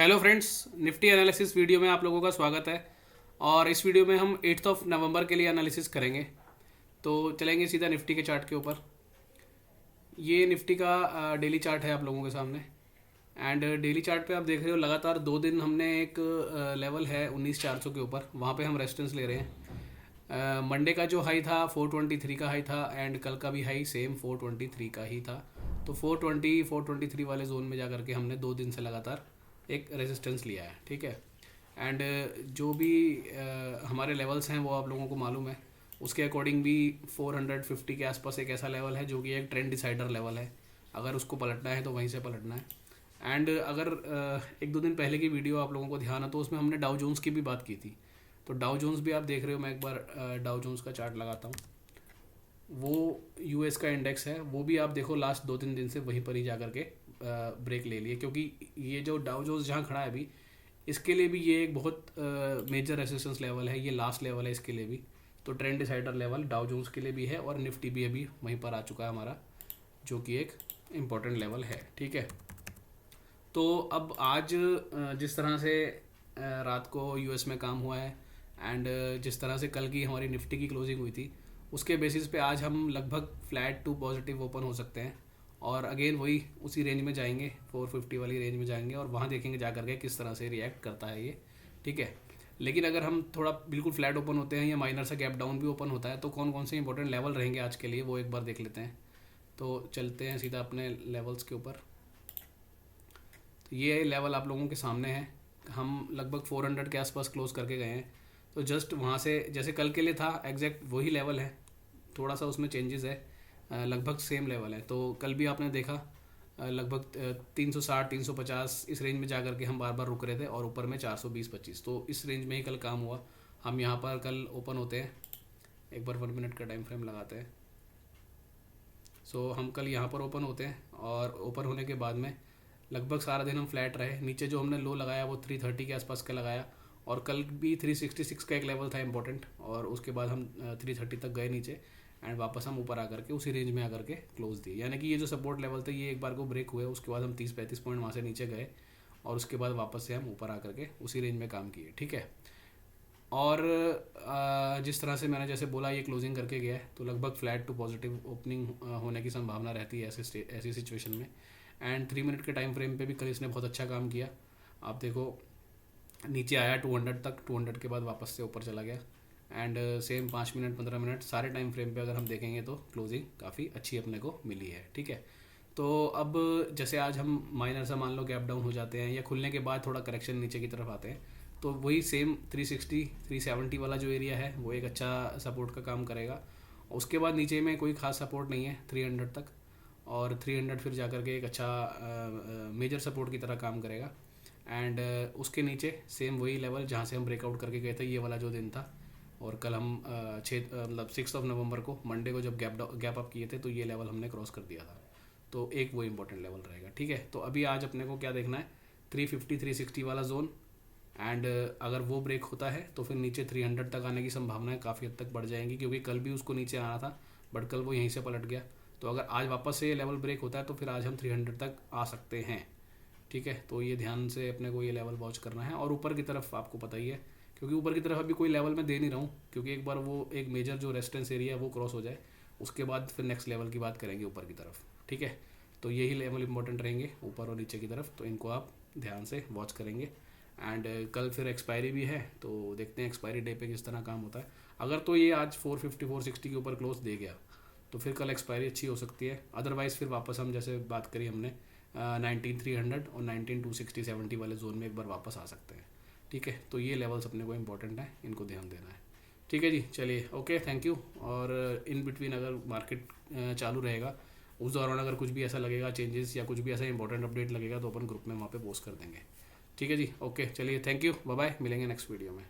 Hello friends, Nifty analysis video में आप लोगों का स्वागत है। और इस वीडियो में हम 8 नवंबर के लिए एनालिसिस करेंगे। तो चलेंगे सीधा निफ्टी के चार्ट के ऊपर। ये निफ्टी का डेली चार्ट है आप लोगों के सामने। एंड डेली चार्ट पे आप देख रहे हो लगातार 2 दिन हमने एक लेवल है 19,400 के ऊपर, वहाँ पे हम रेजिस्टेंस ले रहे हैं। मंडे का जो हाई था 423 का हाई था, एंड कल का भी हाई सेम 423 का ही था। तो 420 423 वाले जोन में जा करके हमने 2 दिन से लगातार एक रेजिस्टेंस लिया है, ठीक है। एंड जो भी हमारे लेवल्स हैं वो आप लोगों को मालूम है, उसके अकॉर्डिंग भी 450 के आसपास एक ऐसा लेवल है जो कि एक ट्रेंड डिसाइडर लेवल है। अगर उसको पलटना है तो वहीं से पलटना है। एंड अगर 1-2 दिन पहले की वीडियो आप लोगों को ध्यान है तो उसमें हमने डाउ जोन्स की भी बात की थी। तो डाउ जोन्स भी आप देख रहे हो, मैं एक बार डाउ जोन्स का चार्ट लगाता हूँ। वो यूएस का इंडेक्स है, वो भी आप देखो लास्ट 2-3 दिन से वहीं पर ही जा करके ब्रेक ले लिए, क्योंकि ये जो डाउ जोन्स जहाँ खड़ा है अभी, इसके लिए भी ये एक बहुत मेजर रेजिस्टेंस लेवल है। ये लास्ट लेवल है इसके लिए भी। तो trend decider level Dow Jones के लिए भी है, और निफ्टी भी अभी वहीं पर आ चुका है हमारा, जो कि एक इम्पॉर्टेंट लेवल है, ठीक है। तो अब आज जिस तरह से रात को यूएस में काम हुआ है, एंड जिस तरह से कल की हमारी निफ्टी की क्लोजिंग हुई थी, उसके बेसिस पे आज हम लगभग फ्लैट टू पॉजिटिव ओपन हो सकते हैं। और अगेन वही उसी रेंज में जाएंगे, 450 वाली रेंज में जाएंगे, और वहाँ देखेंगे जा करके किस तरह से रिएक्ट करता है ये, ठीक है। लेकिन अगर हम थोड़ा बिल्कुल फ्लैट ओपन होते हैं या माइनर सा गैप डाउन भी ओपन होता है, तो कौन कौन से इंपॉर्टेंट लेवल रहेंगे आज के लिए वो एक बार देख लेते हैं। तो चलते हैं सीधा अपने लेवल्स के ऊपर। तो ये लेवल आप लोगों के सामने है। हम लगभग 400 के आसपास क्लोज करके गए हैं। तो जस्ट वहाँ से जैसे कल के लिए था एग्जैक्ट वही लेवल है, थोड़ा सा उसमें चेंजेस है, लगभग सेम लेवल है। तो कल भी आपने देखा लगभग 360 350 इस रेंज में जा कर के हम बार बार रुक रहे थे, और ऊपर में 420-25, तो इस रेंज में ही कल काम हुआ। हम यहाँ पर कल ओपन होते हैं, एक बार 1 मिनट का टाइम फ्रेम लगाते हैं। सो हम कल यहाँ पर ओपन होते हैं, और ओपन होने के बाद में लगभग सारा दिन हम फ्लैट रहे। नीचे जो हमने लो लगाया वो 330 के आसपास का लगाया, और कल भी 366 का एक लेवल था इंपॉर्टेंट, और उसके बाद हम 330 तक गए नीचे, एंड वापस हम ऊपर आकर के उसी रेंज में आकर के क्लोज दिए। यानी कि ये जो सपोर्ट लेवल थे ये एक बार को ब्रेक हुए, उसके बाद हम 30-35 पॉइंट वहाँ से नीचे गए, और उसके बाद वापस से हम ऊपर आकर के उसी रेंज में काम किए, ठीक है। और जिस तरह से मैंने जैसे बोला ये क्लोजिंग करके गया है, तो लगभग फ्लैट टू पॉजिटिव ओपनिंग होने की संभावना रहती है ऐसी सिचुएशन में। एंड 3 मिनट के टाइम फ्रेम पे भी कल इसने बहुत अच्छा काम किया। आप देखो नीचे आया 200 तक, 200 के बाद वापस से ऊपर चला गया। एंड सेम 5 मिनट 15 मिनट सारे टाइम फ्रेम पे अगर हम देखेंगे तो क्लोजिंग काफ़ी अच्छी अपने को मिली है, ठीक है। तो अब जैसे आज हम माइनर सा मान लो गैप डाउन हो जाते हैं, या खुलने के बाद थोड़ा करेक्शन नीचे की तरफ आते हैं, तो वही सेम 360 370 वाला जो एरिया है वो एक अच्छा सपोर्ट का काम करेगा। उसके बाद नीचे में कोई खास सपोर्ट नहीं है 300 तक, और 300 फिर जा कर के एक अच्छा मेजर सपोर्ट की तरह काम करेगा। एंड उसके नीचे सेम वही लेवल जहाँ से हम ब्रेकआउट करके गए थे, ये वाला जो दिन था। और कल हम 6 नवंबर को मंडे को जब गैप अप किए थे, तो ये लेवल हमने क्रॉस कर दिया था। तो एक वो इंपॉर्टेंट लेवल रहेगा, ठीक है। तो अभी आज अपने को क्या देखना है, 350 360 वाला जोन। एंड अगर वो ब्रेक होता है तो फिर नीचे 300 तक आने की संभावनाएं काफ़ी हद तक बढ़ जाएंगी, क्योंकि कल भी उसको नीचे आना था, बट कल वो यहीं से पलट गया। तो अगर आज वापस से ये लेवल ब्रेक होता है तो फिर आज हम 300 तक आ सकते हैं, ठीक है। तो ये ध्यान से अपने को ये लेवल वॉच करना है। और ऊपर की तरफ आपको पता ही है, क्योंकि ऊपर की तरफ अभी कोई लेवल मैं दे नहीं रहा हूँ, क्योंकि एक बार वो एक मेजर जो रेजिस्टेंस एरिया है वो क्रॉस हो जाए, उसके बाद फिर नेक्स्ट लेवल की बात करेंगे ऊपर की तरफ, ठीक है। तो यही लेवल इंपॉर्टेंट रहेंगे ऊपर और नीचे की तरफ, तो इनको आप ध्यान से वॉच करेंगे। एंड कल फिर एक्सपायरी भी है, तो देखते हैं एक्सपायरी डे पे किस तरह काम होता है। अगर तो ये आज 450 460 के ऊपर क्लोज दे गया तो फिर कल एक्सपायरी अच्छी हो सकती है। अदरवाइज़ फिर वापस हम जैसे बात करी हमने 19,300 और 19,260-70 वाले जोन में एक बार वापस आ सकते हैं, ठीक है। तो ये लेवल्स अपने को इंपॉर्टेंट है, इनको ध्यान देना है, ठीक है जी। चलिए ओके, थैंक यू। और इन बिटवीन अगर मार्केट चालू रहेगा, उस दौरान अगर कुछ भी ऐसा लगेगा चेंजेस या कुछ भी ऐसा इंपॉर्टेंट अपडेट लगेगा, तो अपन ग्रुप में वहाँ पे पोस्ट कर देंगे, ठीक है जी। ओके चलिए, थैंक यू, बाय बाय, मिलेंगे नेक्स्ट वीडियो में।